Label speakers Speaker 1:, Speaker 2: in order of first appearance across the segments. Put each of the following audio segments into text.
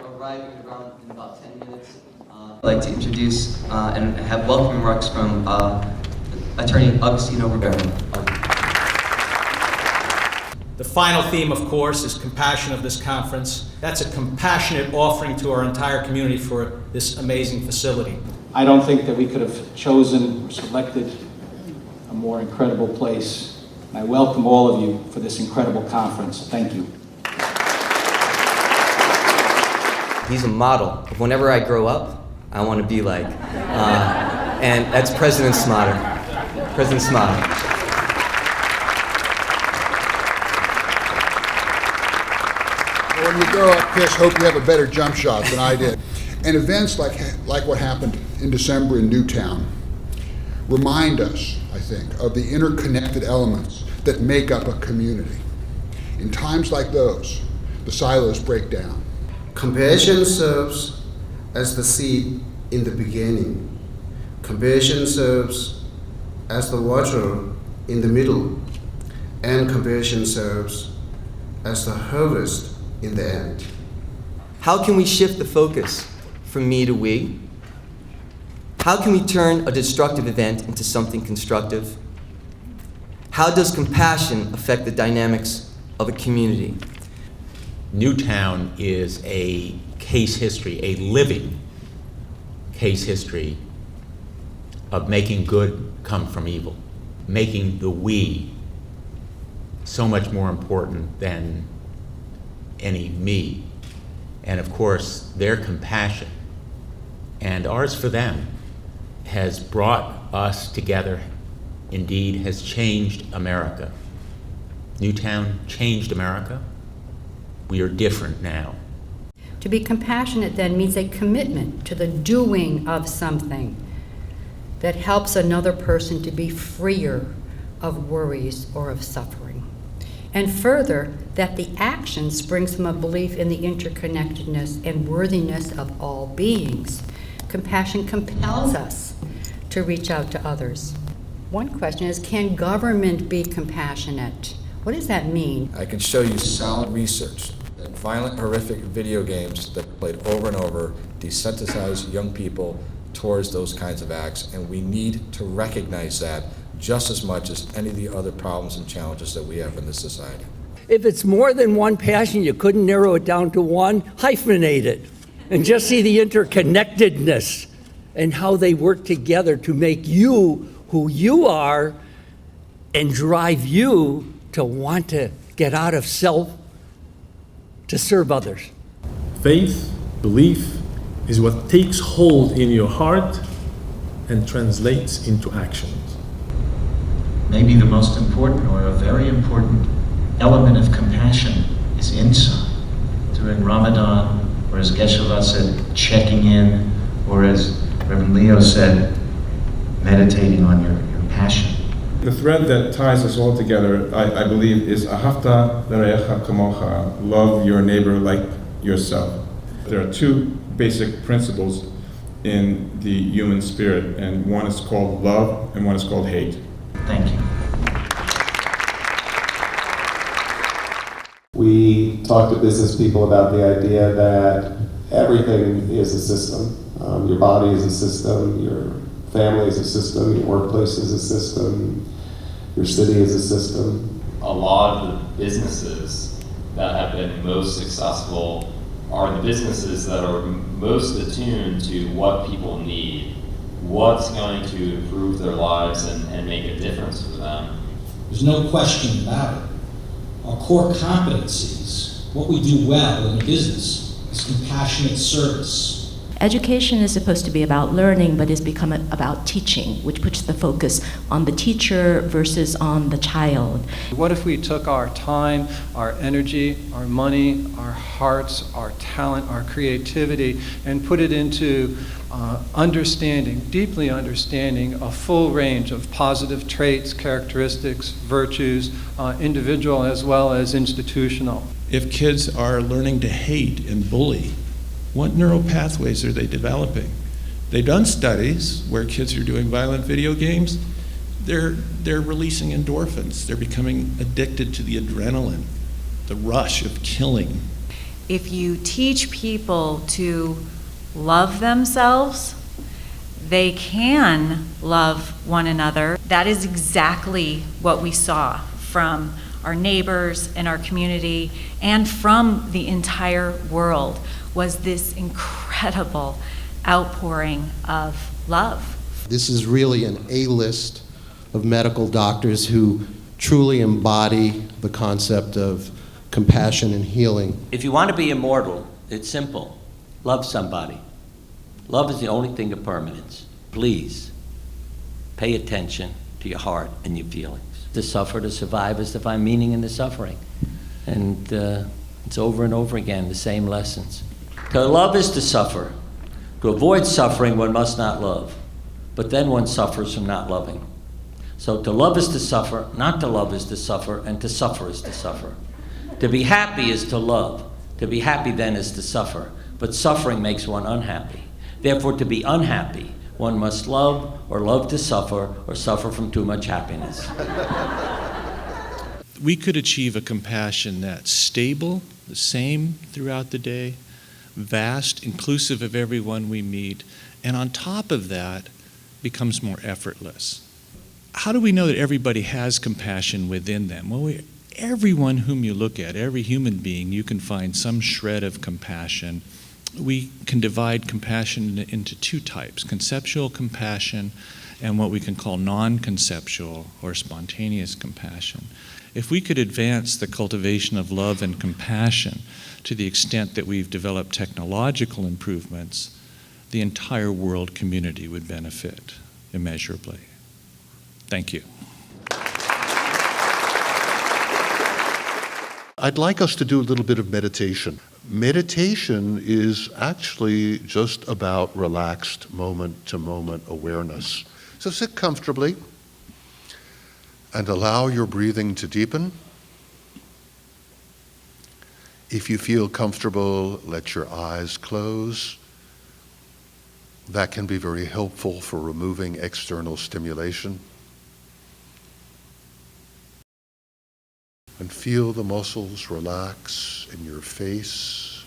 Speaker 1: Arriving around in about 10 minutes. I'd like to introduce and have welcome remarks from Attorney Agustino Rivera.
Speaker 2: The final theme, of course, is compassion of this conference. That's a compassionate offering to our entire community for this amazing facility.
Speaker 3: I don't think that we could have chosen or selected a more incredible place. And I welcome all of you for this incredible conference. Thank you.
Speaker 1: He's a model of whenever I grow up, I want to be like. And that's President Smotter. President Smotter.
Speaker 4: When you grow up, Kish, hope you have a better jump shot than I did. And events like what happened in December in Newtown remind us, I think, of the interconnected elements that make up a community. In times like those, the silos break down.
Speaker 5: Compassion serves as the seed in the beginning. Compassion serves as the water in the middle. And compassion serves as the harvest in the end.
Speaker 1: How can we shift the focus from me to we? How can we turn a destructive event into something constructive? How does compassion affect the dynamics of a community?
Speaker 6: Newtown is a case history, a living case history of making good come from evil, making the we so much more important than any me. And of course, their compassion and ours for them has brought us together, indeed has changed America. Newtown changed America. We are different now.
Speaker 7: To be compassionate then means a commitment to the doing of something that helps another person to be freer of worries or of suffering. And further, that the action springs from a belief in the interconnectedness and worthiness of all beings. Compassion compels us to reach out to others. One question is, can government be compassionate? What does that mean?
Speaker 8: I can show you solid research that violent, horrific video games that are played over and over desensitize young people towards those kinds of acts, and we need to recognize that just as much as any of the other problems and challenges that we have in this society.
Speaker 9: If it's more than one passion, you couldn't narrow it down to one, hyphenate it, and just see the interconnectedness and how they work together to make you who you are and drive you to want to get out of self to serve others.
Speaker 10: Faith, belief, is what takes hold in your heart and translates into actions.
Speaker 11: Maybe the most important or a very important element of compassion is insight. During Ramadan, or as Geshe-la said, checking in, or as Reverend Leo said, meditating on your passion.
Speaker 10: The thread that ties us all together, I believe, is ahavta l'reacha kamocha, love your neighbor like yourself. There are two basic principles in the human spirit, and one is called love and one is called hate.
Speaker 11: Thank you.
Speaker 12: We talk to business people about the idea that everything is a system. Your body is a system, your family is a system, your workplace is a system, your city is a system.
Speaker 13: A lot of the businesses that have been most successful are the businesses that are most attuned to what people need, what's going to improve their lives and make a difference for them.
Speaker 14: There's no question about it. Our core competencies, what we do well in a business, is compassionate service.
Speaker 15: Education is supposed to be about learning, but it's become about teaching, which puts the focus on the teacher versus on the child.
Speaker 16: What if we took our time, our energy, our money, our hearts, our talent, our creativity, and put it into deeply understanding a full range of positive traits, characteristics, virtues, individual as well as institutional.
Speaker 17: If kids are learning to hate and bully, what neural pathways are they developing? They've done studies where kids are doing violent video games. they're releasing endorphins. They're becoming addicted to the adrenaline, the rush of killing.
Speaker 18: If you teach people to love themselves, they can love one another. That is exactly what we saw from our neighbors and our community and from the entire world, was this incredible outpouring of love.
Speaker 19: This is really an A-list of medical doctors who truly embody the concept of compassion and healing.
Speaker 20: If you want to be immortal, it's simple. Love somebody. Love is the only thing of permanence. Please, pay attention to your heart and your feelings. To suffer, to survive, is to find meaning in the suffering. And it's over and over again, the same lessons. To love is to suffer. To avoid suffering, one must not love. But then one suffers from not loving. So to love is to suffer, not to love is to suffer, and to suffer is to suffer. To be happy is to love. To be happy then is to suffer. But suffering makes one unhappy. Therefore, to be unhappy, one must love or love to suffer or suffer from too much happiness.
Speaker 17: We could achieve a compassion that's stable, the same throughout the day, vast, inclusive of everyone we meet, and on top of that, becomes more effortless. How do we know that everybody has compassion within them? Well, everyone whom you look at, every human being, you can find some shred of compassion. We can divide compassion into two types, conceptual compassion and what we can call non-conceptual or spontaneous compassion. If we could advance the cultivation of love and compassion to the extent that we've developed technological improvements, the entire world community would benefit immeasurably. Thank you.
Speaker 21: I'd like us to do a little bit of meditation. Meditation is actually just about relaxed moment-to-moment awareness. So sit comfortably and allow your breathing to deepen. If you feel comfortable, let your eyes close. That can be very helpful for removing external stimulation. And feel the muscles relax in your face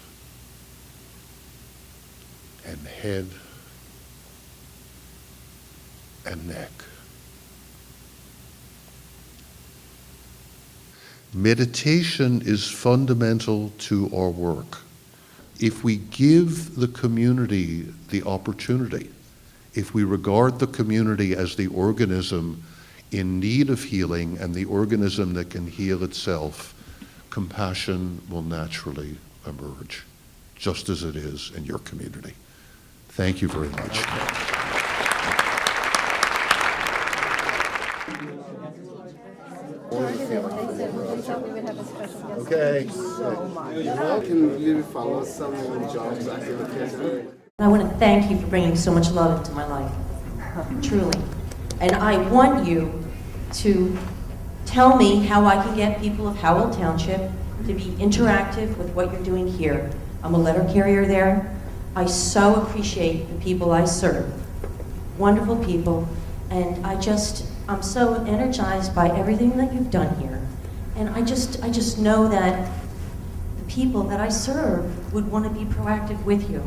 Speaker 21: and head and neck. Meditation is fundamental to our work. If we give the community the opportunity, if we regard the community as the organism in need of healing and the organism that can heal itself, compassion will naturally emerge, just as it is in your community. Thank you very much.
Speaker 19: Okay.
Speaker 5: Can you follow some jobs activities?
Speaker 22: I want to thank you for bringing so much love into my life, truly. And I want you to tell me how I can get people of Howell Township to be interactive with what you're doing here. I'm a letter carrier there. I so appreciate the people I serve. Wonderful people. And I'm so energized by everything that you've done here. And I just know that the people that I serve would want to be proactive with you.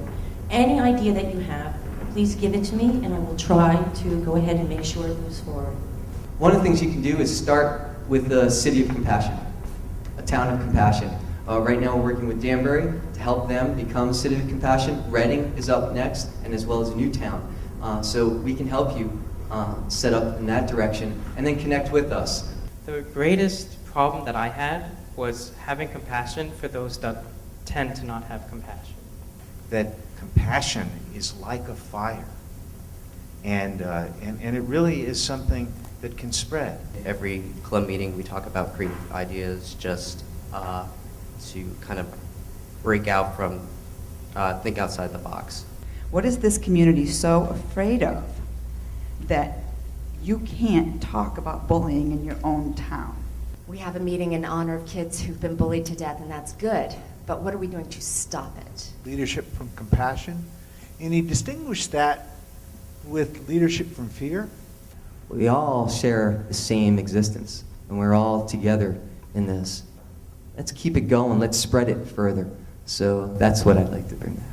Speaker 22: Any idea that you have, please give it to me, and I will try to go ahead and make sure it moves forward.
Speaker 1: One of the things you can do is start with the City of Compassion, a town of compassion. Right now we're working with Danbury to help them become a City of Compassion. Reading is up next, and as well as a new town. So we can help you set up in that direction, and then connect with us.
Speaker 23: The greatest problem that I had was having compassion for those that tend to not have compassion.
Speaker 24: That compassion is like a fire, and it really is something that can spread.
Speaker 25: Every club meeting we talk about creative ideas, just to kind of break out from, think outside the box.
Speaker 26: What is this community so afraid of that you can't talk about bullying in your own town?
Speaker 27: We have a meeting in honor of kids who've been bullied to death, and that's good. But what are we doing to stop it?
Speaker 24: Leadership from compassion, and he distinguished that with leadership from fear.
Speaker 1: we all share the same existence, and we're all together in this. Let's keep it going. Let's spread it further. So that's what I'd like to bring back.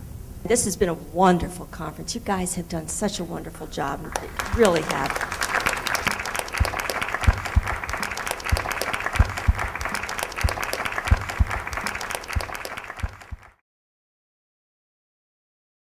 Speaker 22: This has been a wonderful conference. You guys have done such a wonderful job. You really have.